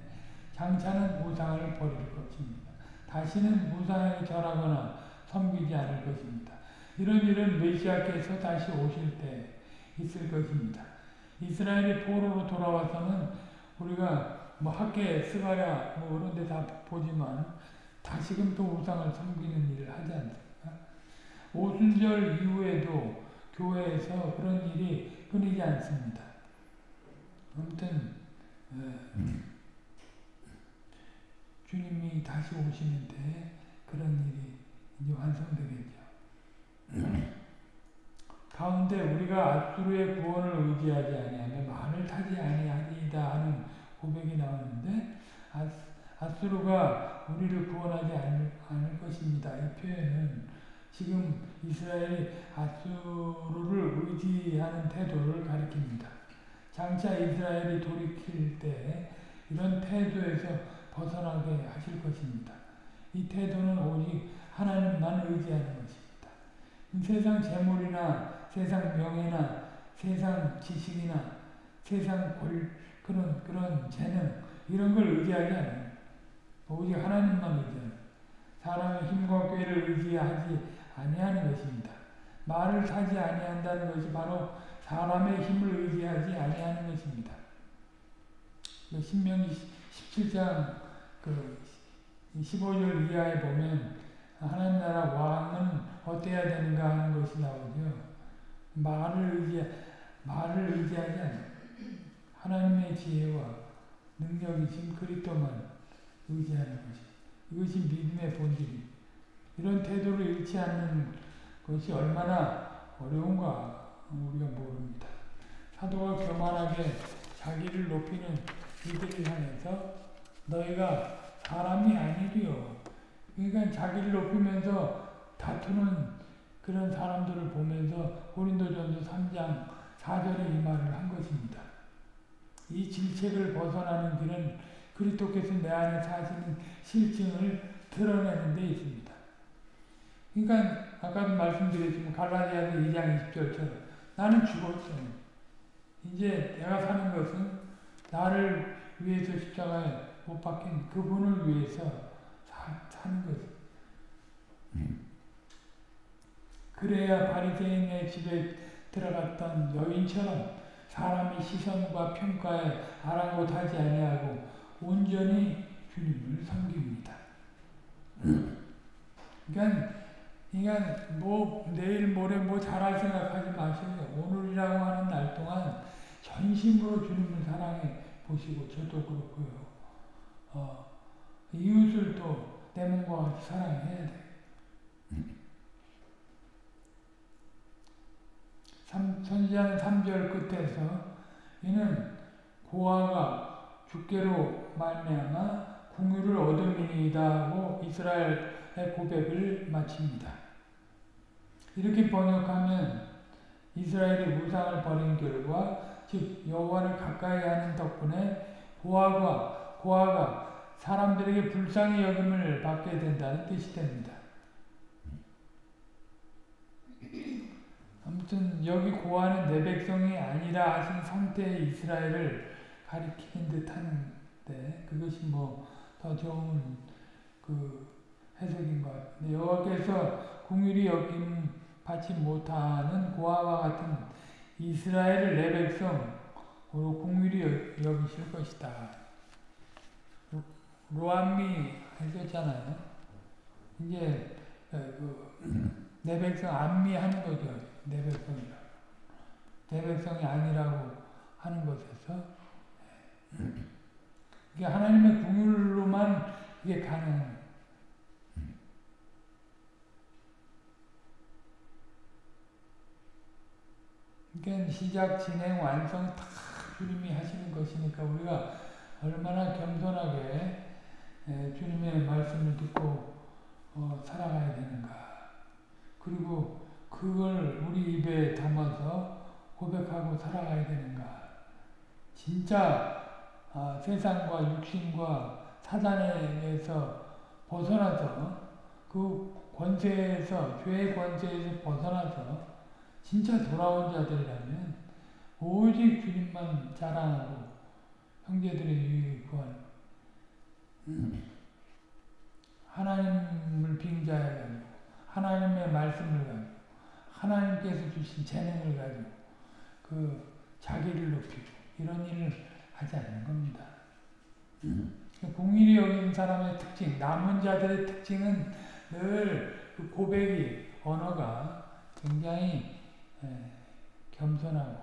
장차는 우상을 버릴 것입니다. 다시는 우상에 절하거나 섬기지 않을 것입니다. 이런 일은 메시아께서 다시 오실 때 있을 것입니다. 이스라엘이 포로로 돌아와서는 우리가 뭐 학계, 스가랴 뭐 그런 데 다 보지만 다시금 또 우상을 섬기는 일을 하지 않습니까? 오순절 이후에도 교회에서 그런 일이 끊이지 않습니다. 아무튼 주님이 다시 오시는 때 그런 일이 이제 완성되겠죠. 가운데 우리가 아수르의 구원을 의지하지 아니하며 말을 타지 아니하리이다 하는 고백이 나오는데 아수르가 우리를 구원하지 않을 것입니다. 이 표현은 지금 이스라엘이 아수르를 의지하는 태도를 가리킵니다. 장차 이스라엘이 돌이킬 때 이런 태도에서 벗어나게 하실 것입니다. 이 태도는 오직 하나님만 의지하는 것입니다. 세상 재물이나 세상 명예나 세상 지식이나 세상 그런 재능 이런 걸 의지하지 않아요. 오직 하나님만 의지하는, 사람의 힘과 꾀를 의지하지 아니하는 것입니다. 말을 타지 아니한다는 것이 바로 사람의 힘을 의지하지 아니하는 것입니다. 신명기 17장 15절 이하에 보면 하나님 나라 왕은 어때야 되는가 하는 것이 나오죠. 말을 의지하지 않아요. 하나님의 지혜와 능력이신 그리스도만 의지하는 것이. 이것이 믿음의 본질입니다. 이런 태도를 잃지 않는 것이 얼마나 어려운가 우리가 모릅니다. 사도가 교만하게 자기를 높이는 이들을 향해서 너희가 사람이 아니리요. 그러니까 자기를 높이면서 다투는 그런 사람들을 보면서 고린도전서 3장 4절에 이 말을 한 것입니다. 이 질책을 벗어나는 길은 그리스도께서 내 안에 사시는 실증을 드러내는 데 있습니다. 그러니까 아까도 말씀드렸지만 갈라디아서 2장 20절처럼 나는 죽었어요. 이제 내가 사는 것은 나를 위해서 십자가에 못 박힌 그분을 위해서 사는 것입니다. 그래야 바리새인의 집에 들어갔던 여인처럼 사람의 시선과 평가에 아랑곳하지 아니하고 온전히 주님을 섬깁니다. 그러니까 뭐 내일 모레 뭐 잘할 생각하지 마시고요. 오늘이라고 하는 날 동안 전심으로 주님을 사랑해 보시고 저도 그렇고요. 이웃을 또 내 몸과 같이 사랑해야 돼요. 선지자는 3절 끝에서 이는 고아가 주께로 말미암아 공유를 얻음이니이다 하고 이스라엘의 고백을 마칩니다. 이렇게 번역하면 이스라엘이 우상을 버린 결과 즉 여호와를 가까이 하는 덕분에 고아가 사람들에게 불쌍히 여김을 받게 된다는 뜻이 됩니다. 아무튼 여기 고아는 내 백성이 아니라 하신 상태의 이스라엘을 가리키는 듯 하는데 그것이 뭐 더 좋은 그 해석인 것 같은데 여호와께서 긍휼히 여김 받지 못하는 고아와 같은 이스라엘을 내 백성으로 긍휼히 여기실 것이다. 로암미 했었잖아요. 이제 내 백성 안미하는 거죠. 내 백성이라. 내 백성이 아니라고 하는 것에서 이게 하나님의 긍휼로만 이게 가능합니다. 그러니까 시작, 진행, 완성 다 주님이 하시는 것이니까 우리가 얼마나 겸손하게 주님의 말씀을 듣고 살아가야 되는가. 그리고 그걸 우리 입에 담아서 고백하고 살아가야 되는가. 진짜 세상과 육신과 사단에서 벗어나서 그 권세에서 죄의 권세에서 벗어나서 진짜 돌아온 자들이라면 오직 주님만 자랑하고 형제들의 유익을 구하는 하나님을 빙자해가지고 하나님의 말씀을 가지고 하나님께서 주신 재능을 가지고 그 자기를 높이고 이런 일을 하지 않는 겁니다. 긍휼히 여기는 사람의 특징, 남은 자들의 특징은 늘 그 고백이 언어가 굉장히 겸손하고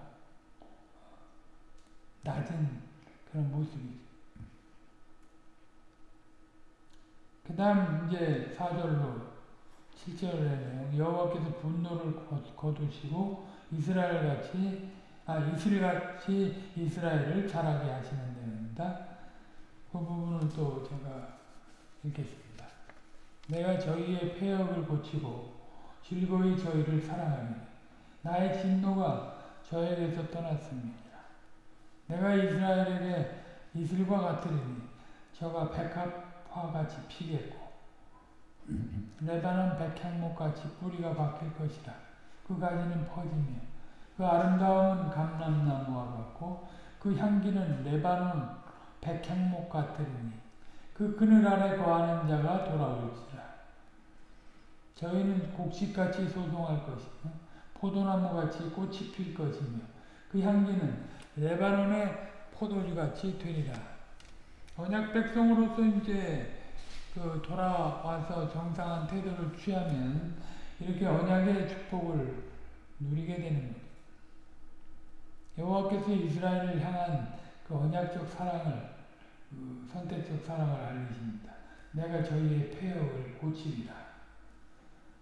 낮은 그런 모습이죠. 그 다음 이제 4절로 7절의 내용 여호와께서 분노를 거두시고 이슬같이 이스라엘을 자라게 하시는 내용입니다. 그 부분을 또 제가 읽겠습니다. 내가 저희의 폐역을 고치고 즐거이 저희를 사랑하니 나의 진노가 저에게서 떠났습니다. 내가 이스라엘에게 이슬과 같으리니 저가 백합화같이 피겠고 레바논 백향목같이 뿌리가 박힐 것이라. 그 가지는 퍼지며 그 아름다움은 감람나무와 같고 그 향기는 레바논 백향목 같으리니 그 그늘 아래 거하는 자가 돌아올지라. 저희는 곡식같이 소송할 것이며 포도나무같이 꽃이 필 것이며 그 향기는 레바논의 포도주같이 되리라. 언약 백성으로서 이제 돌아와서 정상한 태도를 취하면 이렇게 언약의 축복을 누리게 되는 거예요. 여호와께서 이스라엘을 향한 그 언약적 사랑을, 선택적 사랑을 알리십니다. 내가 저희의 폐역을 고치리라.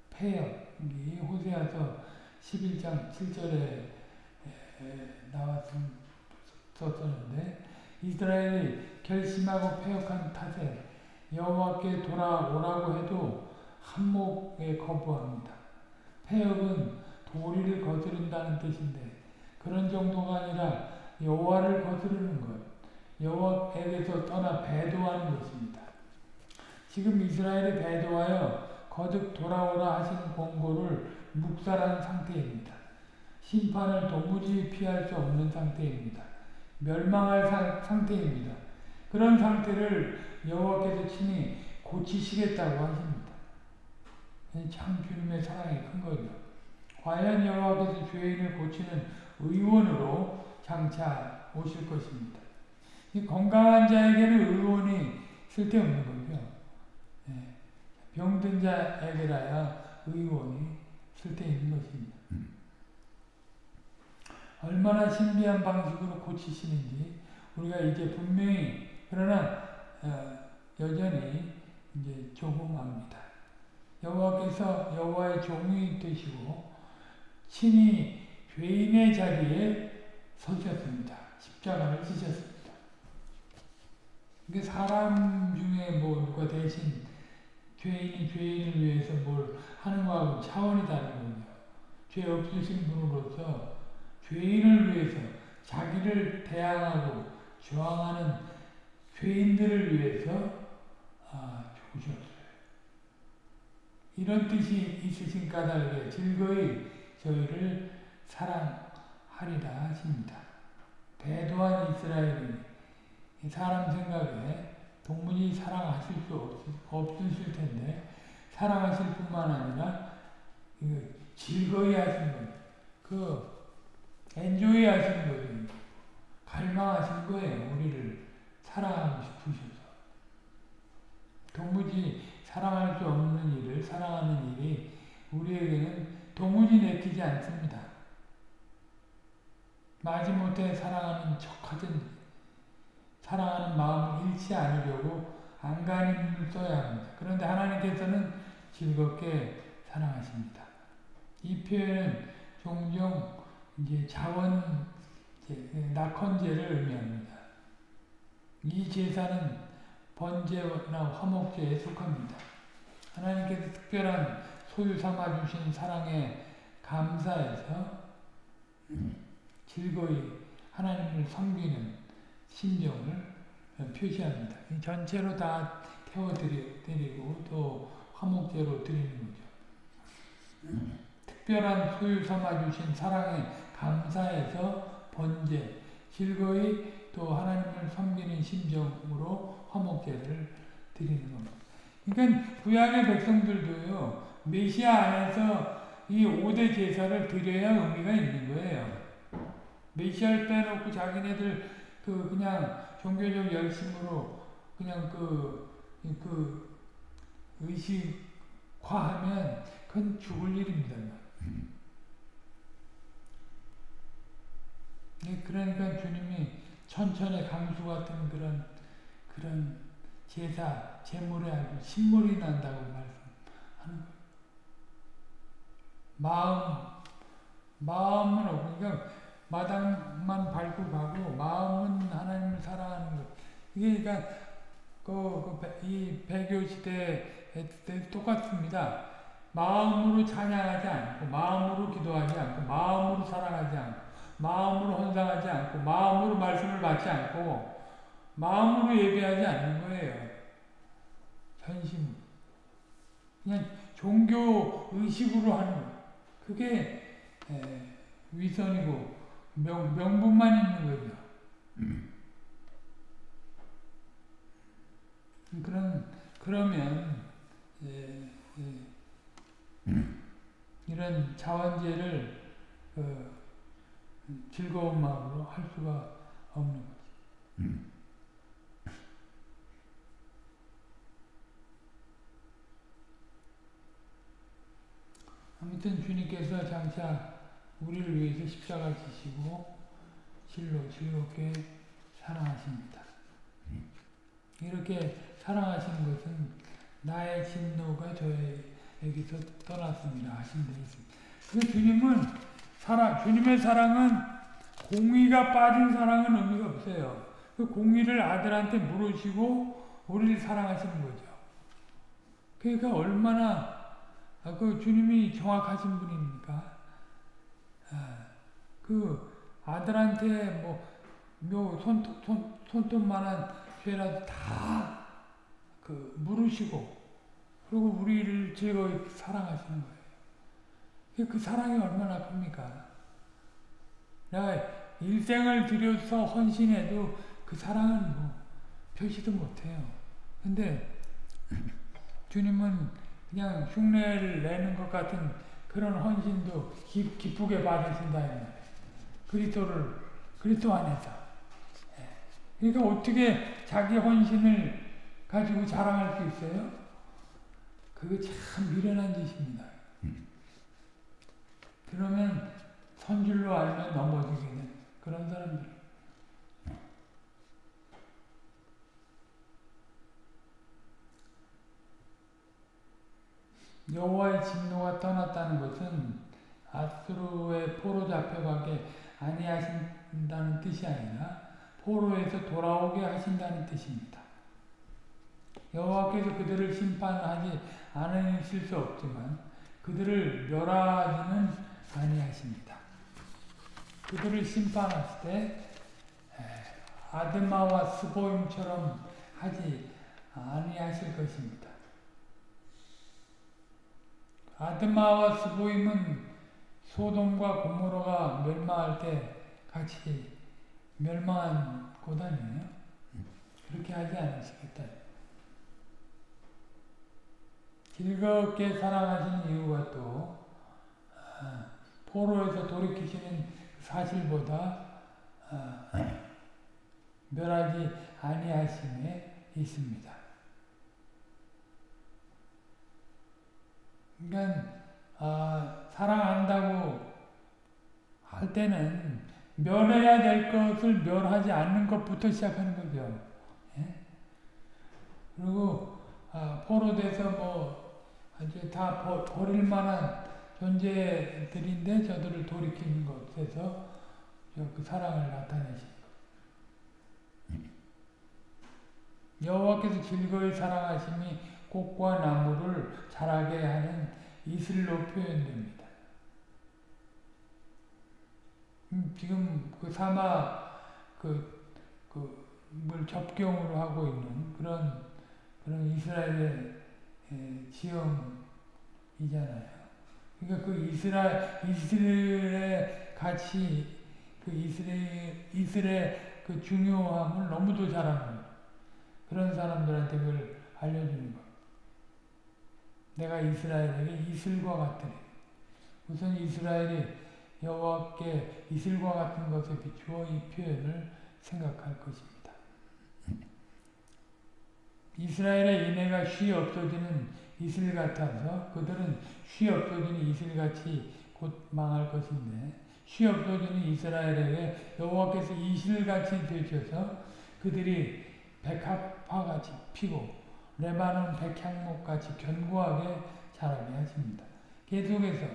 폐역, 이 호세아서 11장 7절에 썼었는데 이스라엘이 결심하고 폐역한 탓에 여호와께 돌아오라고 해도 한몫에 거부합니다. 폐역은 도리를 거스른다는 뜻인데 그런 정도가 아니라 여호와를 거스르는 것, 여호와에게서 떠나 배도하는 것입니다. 지금 이스라엘이 배도하여 거듭 돌아오라 하시는 권고를 묵살한 상태입니다. 심판을 도무지 피할 수 없는 상태입니다. 멸망할 상태입니다. 그런 상태를 여호와께서 친히 고치시겠다고 하십니다. 참 주님의 사랑이 큰 거죠. 과연 여호와께서 죄인을 고치는 의원으로 장차 오실 것입니다. 이 건강한 자에게는 의원이 쓸데없는 거죠. 병든 자에게라야 의원이 쓸데있는 것입니다. 얼마나 신비한 방식으로 고치시는지 우리가 이제 분명히 그러나 여전히 이제 조금합니다. 여호와께서 여호와의 종이 되시고 친히 죄인의 자리에 서셨습니다. 십자가를 지셨습니다. 이게 사람 중에 뭐 누가 대신 죄인이 죄인을 위해서 뭘 하는 거하고 차원이 다른 거죠. 죄 없으신 분으로서 죄인을 위해서 자기를 대항하고 저항하는 죄인들을 위해서 죽으셨어요. 이런 뜻이 있으신 까닭에 즐거이 저희를 사랑하리라 하십니다. 배도한 이스라엘이 사람 생각에 동문이 사랑하실 수 없으실 텐데 사랑하실 뿐만 아니라 즐거이 하신 거예요. 엔조이 하신 거예요. 갈망하신 거예요. 우리를 사랑하고 싶으셔서. 도무지 사랑할 수 없는 일을 사랑하는 일이 우리에게는 도무지 내키지 않습니다. 마지못해 사랑하는 척하든지 사랑하는 마음을 잃지 않으려고 안간힘을 써야 합니다. 그런데 하나님께서는 즐겁게 사랑하십니다. 이 표현은 종종 이제 낙헌제를 의미합니다. 이 제사는 번제나 화목제에 속합니다. 하나님께서 특별한 소유 삼아주신 사랑에 감사해서 즐거이 하나님을 섬기는 심정을 표시합니다. 전체로 다 태워드리고 또 화목제로 드리는 거죠. 특별한 소유 삼아주신 사랑에 감사해서 번제, 즐거이 또 하나님을 섬기는 심정으로 화목제를 드리는 겁니다. 그러니까 구약의 백성들도요, 메시아 안에서 이 5대 제사를 드려야 의미가 있는 거예요. 메시아를 빼놓고 자기네들 그냥 종교적 열심으로 그냥 의식화하면 그건 죽을 일입니다. 그러니까 주님이 천천의 강수 같은 그런 제사, 제물에 아주 신물이 난다고 말씀하는 거예요. 마음은 없고, 그러니까 마당만 밟고 가고 마음은 하나님을 사랑하는 것. 이게 그러니까 이 배교 시대에 똑같습니다. 마음으로 찬양하지 않고, 마음으로 기도하지 않고, 마음으로 사랑하지 않고, 마음으로 헌상하지 않고, 마음으로 말씀을 받지 않고, 마음으로 예배하지 않는 거예요. 전심. 그냥 종교 의식으로 하는 거예요. 그게 위선이고 명분만 있는 거죠. 그러면 이런 자원제를 즐거운 마음으로 할 수가 없는 거지. 아무튼 주님께서 장차 우리를 위해서 십자가 지시고 실로 즐겁게 사랑하십니다. 이렇게 사랑하시는 것은 나의 진노가 저에게서 떠났습니다 하신 데 있습니다. 그 주님의 사랑은 공의가 빠진 사랑은 의미가 없어요. 그 공의를 아들한테 물으시고 우리를 사랑하시는 거죠. 그러니까 얼마나 그 주님이 정확하신 분입니까? 그 아들한테 손톱만한 죄라도 다 물으시고 그리고 우리를 즐거이 사랑하시는 거예요. 그 사랑이 얼마나 큽니까? 내가 일생을 들여서 헌신해도 그 사랑은 표시도 못해요. 근데 주님은 그냥 흉내를 내는 것 같은 그런 헌신도 기쁘게 받으신다. 그리스도 안에서. 그러니까 어떻게 자기 헌신을 가지고 자랑할 수 있어요? 그거 참 미련한 짓입니다. 그러면 선줄로 알면 넘어지게 된 그런 사람들. 여호와의 진노가 떠났다는 것은 아수르의 포로 잡혀가게 아니하신다는 뜻이 아니라 포로에서 돌아오게 하신다는 뜻입니다. 여호와께서 그들을 심판하지 않으실 수 없지만 그들을 멸하지는 아니하십니다. 그들을 심판하실 때 아드마와 스보임처럼 하지 아니하실 것입니다. 아드마와 스보임은 소돔과 고모라가 멸망할 때 같이 멸망한 곳 아니에요? 그렇게 하지 않으시겠다. 즐겁게 살아가시는 이유가 또 포로에서 돌이키시는 사실보다 멸하지 아니하심에 있습니다. 그러니까 사랑한다고 할 때는 멸해야 될 것을 멸하지 않는 것부터 시작하는 거죠. 예? 그리고 포로돼서 이제 다 버릴 만한 존재들인데 저들을 돌이키는 것에서 그 사랑을 나타내신 것. 여호와께서 즐거이 사랑하심이 꽃과 나무를 자라게 하는 이슬로 표현됩니다. 지금 그 사막 물 접경으로 하고 있는 그런 이스라엘의 지형이잖아요. 그러니까 그 이스라엘의 가치, 그 이스라엘의 그 중요함을 너무도 잘 아는 그런 사람들한테 그걸 알려주는 거. 내가 이스라엘에게 이슬과 같으리. 우선 이스라엘이 여호와께 이슬과 같은 것에 비추어 이 표현을 생각할 것입니다. 이스라엘의 인애가 쉬 없어지는 이슬 같아서 그들은 쉬 없어지는 이슬같이 곧 망할 것인데 쉬 없어지는 이스라엘에게 여호와께서 이슬같이 되셔서 그들이 백합화같이 피고 레바논 백향목같이 견고하게 자라게 하십니다. 계속해서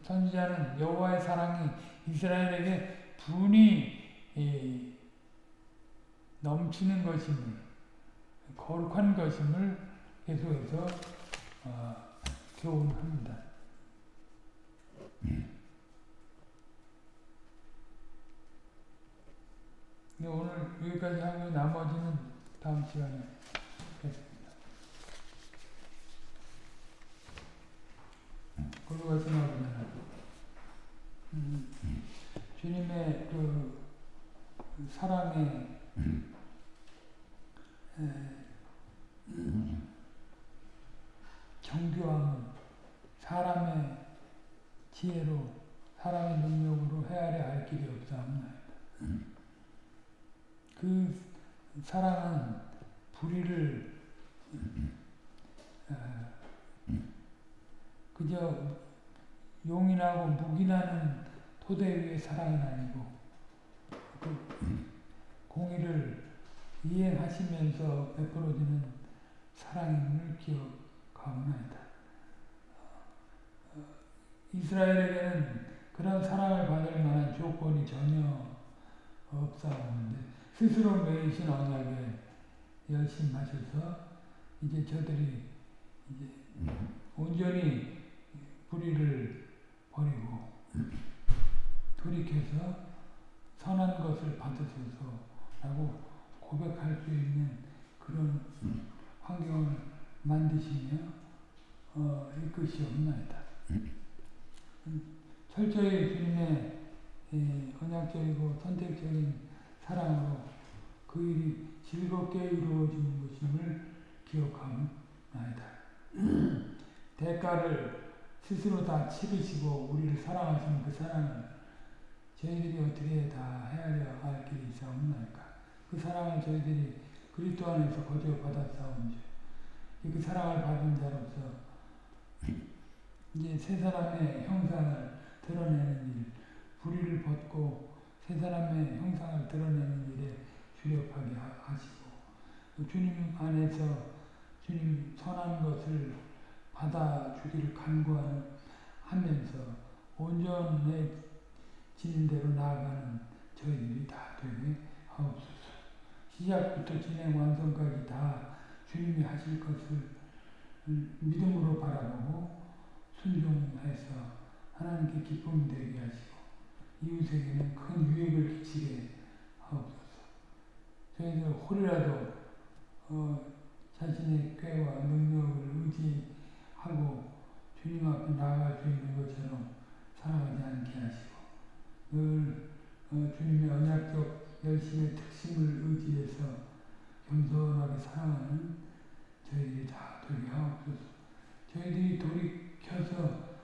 선지자는 여호와의 사랑이 이스라엘에게 분이 넘치는 것임을, 거룩한 것임을 계속해서 교훈합니다. 오늘 여기까지 하고 나머지는 다음 시간에 뵙겠습니다. 거룩하신 아버지 하나님, 주님의 그 사랑의 정교함은 사람의 지혜로 사람의 능력으로 헤아려 알 길이 없사옵나이다. 그 사랑은 불의를 그저 용인하고 묵인하는 토대 위의 사랑은 아니고 그 공의를 이행하시면서 베풀어지는 사랑임을 기억하옵나이다. 이스라엘에게는 그런 사랑을 받을 만한 조건이 전혀 없사옵는데 스스로 맺으신 언약에 열심하셔서 이제 저들이 이제 온전히 불의를 버리고 돌이켜서 선한 것을 받으셔서라고 고백할 수 있는 그런 환경을 만드시며 이끄시옵나이다. 철저히 주님의 언약적이고 선택적인 사랑으로 그 일이 즐겁게 이루어지는 것임을 기억하옵나이다. 대가를 스스로 다 치르시고 우리를 사랑하시는 그 사랑을 저희들이 어떻게 다 헤아려 알 길이 있사옵나이까. 그 사랑을 저희들이 그리스도 안에서 거저 받았사온지 그 사랑을 받은 자로서 이제 세 사람의 형상을 드러내는 일, 불의를 벗고 세 사람의 형상을 드러내는 일에 주력하게 하시고 주님 안에서 주님 선한 것을 받아주기를 간구하면서 온전해지는 대로 나아가는 저희들이 다 되게 하옵소서. 시작부터 진행 완성까지 다 주님이 하실 것을 믿음으로 바라보고 순종해서 하나님께 기쁨이 되게 하시고 이웃에게는 큰 유익을 끼치게 하옵소서. 저희들 홀이라도 자신의 꾀와 능력을 의지하고 주님 앞에 나아갈 수 있는 것처럼 살아가지 않게 하시고 늘 주님의 언약적 열심의 특심을 의지해서 겸손하게 살아가는 저희들이 다 되게 하옵소서. 저희들이 돌이켜서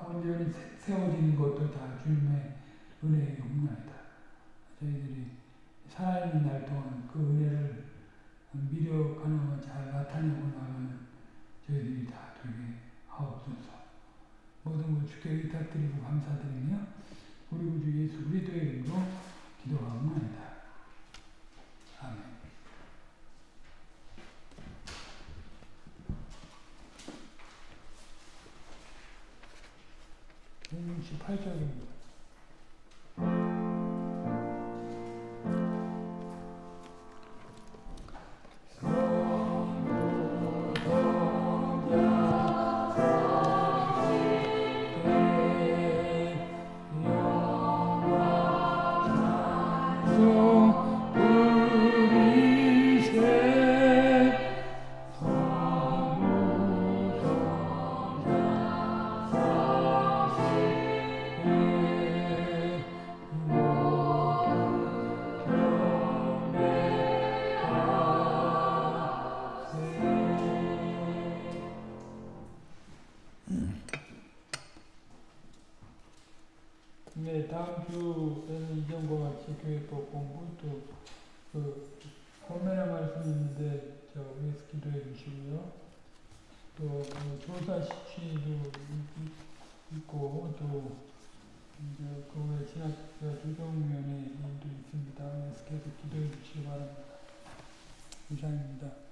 온전히 세워지는 것도 다 주님의 은혜의 용나이다. 저희들이 살아있는 날 동안 그 은혜를 미력 하나만 잘 나타내고 나가는 저희들이 다 되게 하옵소서. 모든 것 주께 의탁드리고 감사드리며 우리 구주 예수 그리스도의 이름으로 기도하옵나이다. 아멘. 168쪽입니다. 네, 다음 주에는 이전과 같이 교회법 공부 또 권면의 말씀이 있는데 위에서 기도해 주시고요. 또 조사 시치도 있고 또 이제 그 외에 신학 조정위원회 일도 있습니다. 계속 기도해 주시기 바랍니다. 이상입니다.